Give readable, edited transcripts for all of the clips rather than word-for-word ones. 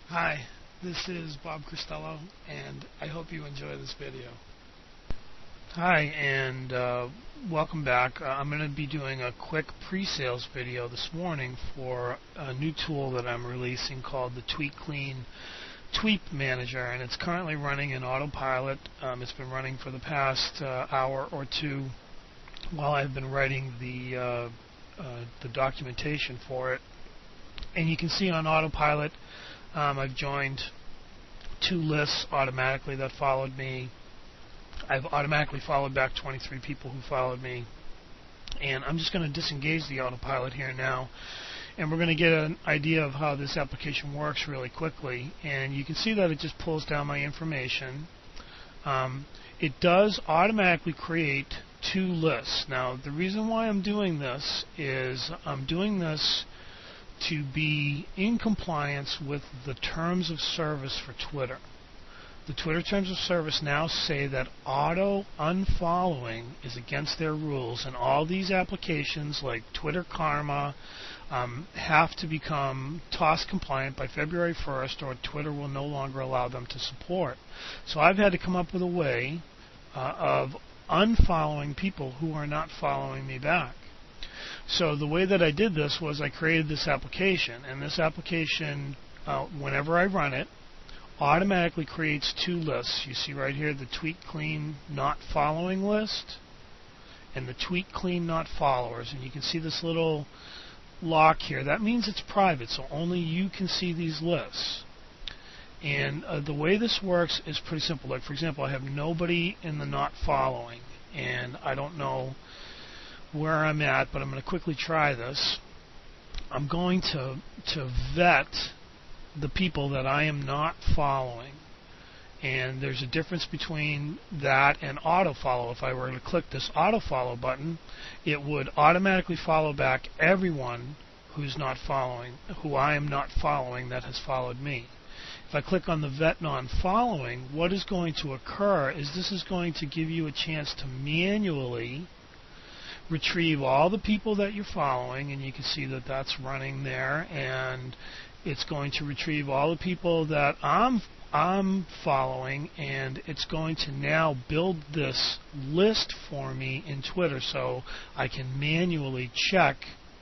Hi, this is Bob Cristello, and I hope you enjoy this video. Hi, and welcome back. I'm going to be doing a quick pre-sales video this morning for a new tool that I'm releasing called the TweetClean Tweep Manager, and it's currently running in autopilot. It's been running for the past hour or two while I've been writing the documentation for it. And you can see on autopilot I've joined 2 lists automatically that followed me. I've automatically followed back 23 people who followed me. And I'm just going to disengage the autopilot here now. And we're going to get an idea of how this application works really quickly. And you can see that it just pulls down my information. It does automatically create 2 lists. Now, the reason why I'm doing this is I'm doing this to be in compliance with the terms of service for Twitter. The Twitter terms of service now say that auto unfollowing is against their rules, and all these applications like Twitter Karma have to become TOS compliant by February 1st, or Twitter will no longer allow them to support. So I've had to come up with a way of unfollowing people who are not following me back. So the way that I did this was I created this application, and this application, whenever I run it, automatically creates 2 lists. You see right here the TweetClean Not Following list and the TweetClean Not Followers. And you can see this little lock here. That means it's private, so only you can see these lists. And the way this works is pretty simple. Like, for example, I have nobody in the Not Following, and I don't know where I'm at, but I'm going to quickly try this. I'm going to vet the people that I am not following, and there's a difference between that and auto follow. If I were to click this auto follow button, it would automatically follow back everyone who's not following, who I am not following, that has followed me. If I click on the vet non-following, what is going to occur is this is going to give you a chance to manually retrieve all the people that you're following, and you can see that that's running there, and it's going to retrieve all the people that I'm following, and it's going to now build this list for me in Twitter so I can manually check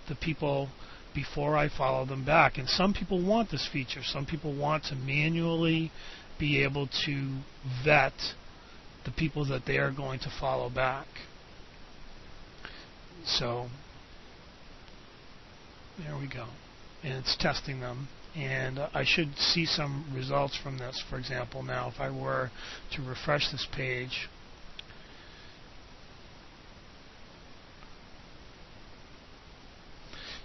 the people before I follow them back. And some people want this feature. Some people want to manually be able to vet the people that they are going to follow back. So there we go, and it's testing them, and I should see some results from this. For example, now if I were to refresh this page,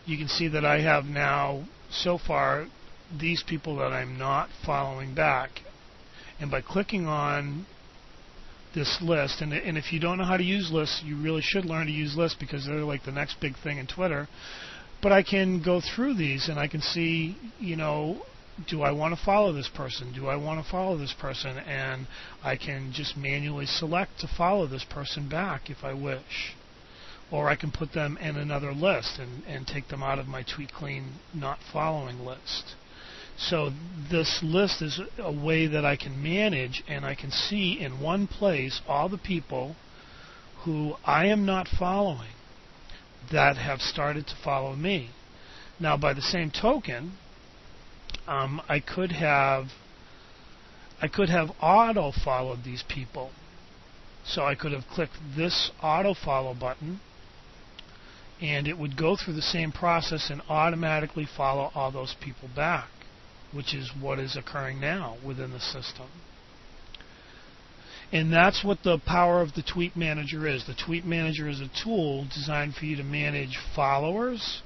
you can see that I have now so far these people that I'm not following back. And by clicking on this list, and if you don't know how to use lists, you really should learn to use lists, because they're like the next big thing in Twitter. But I can go through these and I can see, you know, do I want to follow this person? Do I want to follow this person? And I can just manually select to follow this person back if I wish. Or I can put them in another list and take them out of my TweetClean Not Following list. So this list is a way that I can manage, and I can see in one place all the people who I am not following that have started to follow me. Now, by the same token, I could have auto followed these people. So I could have clicked this auto follow button, and it would go through the same process and automatically follow all those people back, which is what is occurring now within the system. And that's what the power of the Tweet Manager is. The Tweet Manager is a tool designed for you to manage followers,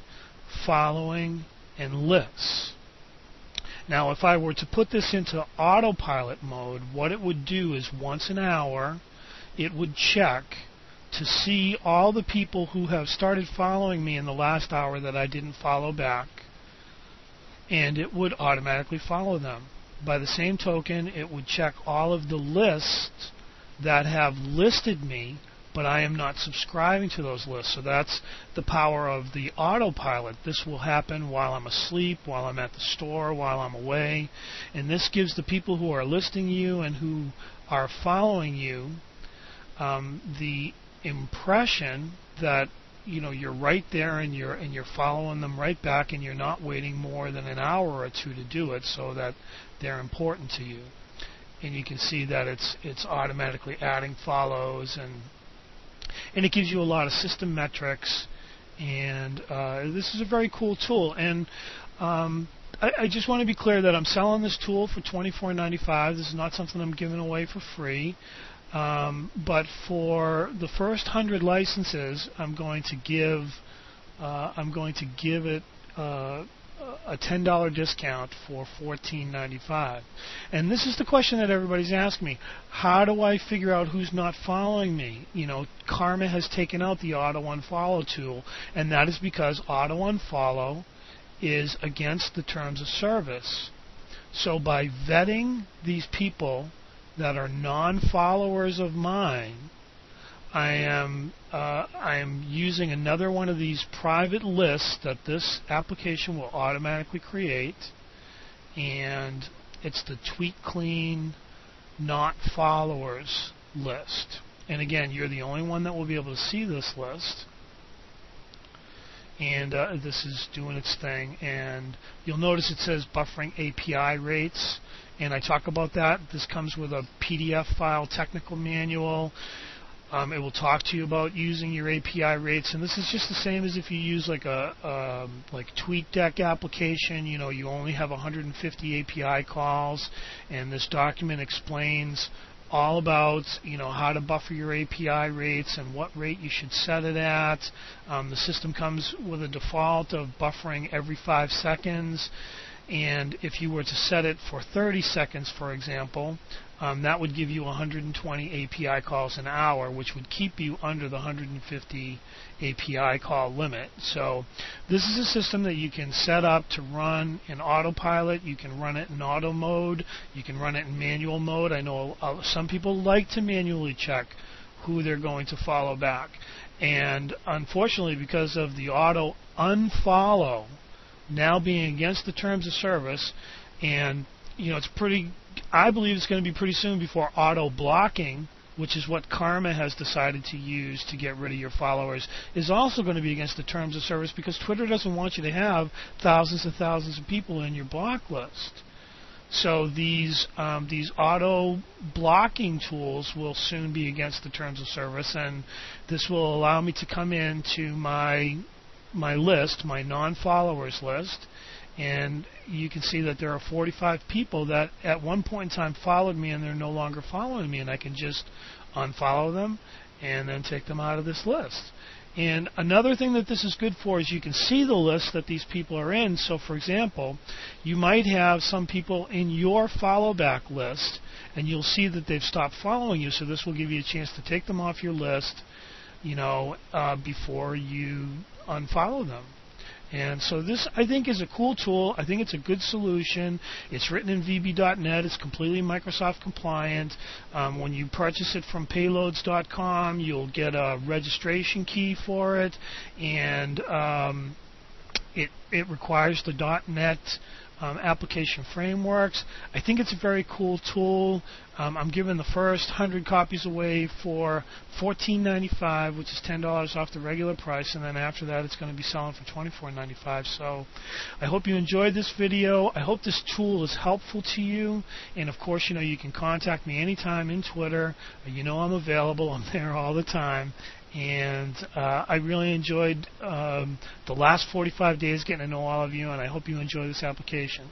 following, and lists. Now, if I were to put this into autopilot mode, what it would do is once an hour, it would check to see all the people who have started following me in the last hour that I didn't follow back, and it would automatically follow them. By the same token, it would check all of the lists that have listed me but I am not subscribing to those lists. So that's the power of the autopilot. This will happen while I'm asleep, while I'm at the store, while I'm away, and this gives the people who are listing you and who are following you the impression that you're right there and you're following them right back, and you're not waiting more than an hour or two to do it, so that they're important to you. And you can see that it's automatically adding follows, and it gives you a lot of system metrics, and this is a very cool tool. And I just want to be clear that I'm selling this tool for $24.95. This is not something I'm giving away for free. But for the first 100 licenses, I'm going to give it a $10 discount for $14.95. And this is the question that everybody's asking me: how do I figure out who's not following me? Karma has taken out the auto unfollow tool, and that is because auto unfollow is against the terms of service. So by vetting these people that are non-followers of mine, I am using another one of these private lists that this application will automatically create, and it's the TweetClean Not Followers list. And again, you're the only one that will be able to see this list. And this is doing its thing, and you'll notice it says buffering API rates, and I talk about that. This comes with a PDF file technical manual. It will talk to you about using your API rates, and this is just the same as if you use like a TweetDeck application. You only have 150 API calls, and this document explains all about how to buffer your API rates and what rate you should set it at. The system comes with a default of buffering every 5 seconds, and if you were to set it for 30 seconds, for example, that would give you 120 API calls an hour, which would keep you under the 150 API call limit. So this is a system that you can set up to run in autopilot. You can run it in auto mode. You can run it in manual mode. I know some people like to manually check who they're going to follow back. And unfortunately, because of the auto unfollow now being against the terms of service, and I believe it's going to be pretty soon before auto blocking, which is what Karma has decided to use to get rid of your followers, is also going to be against the terms of service, because Twitter doesn't want you to have thousands and thousands of people in your block list. So these auto blocking tools will soon be against the terms of service, and this will allow me to come into my list, my non-followers list, and you can see that there are 45 people that at one point in time followed me, and they're no longer following me, and I can just unfollow them and then take them out of this list. And another thing that this is good for is you can see the list that these people are in. So for example, you might have some people in your follow back list, and you'll see that they've stopped following you, so this will give you a chance to take them off your list before you unfollow them. And so this, I think, is a cool tool. I think it's a good solution. It's written in VB.NET. It's completely Microsoft compliant. When you purchase it from payloads.com, you'll get a registration key for it, and it requires the .NET application frameworks. I think it's a very cool tool. I'm giving the first 100 copies away for $14.95, which is $10 off the regular price, and then after that it's going to be selling for $24.95. So I hope you enjoyed this video. I hope this tool is helpful to you, and of course, you can contact me anytime in Twitter. I'm available. I'm there all the time. And I really enjoyed the last 45 days getting to know all of you, and I hope you enjoy this application.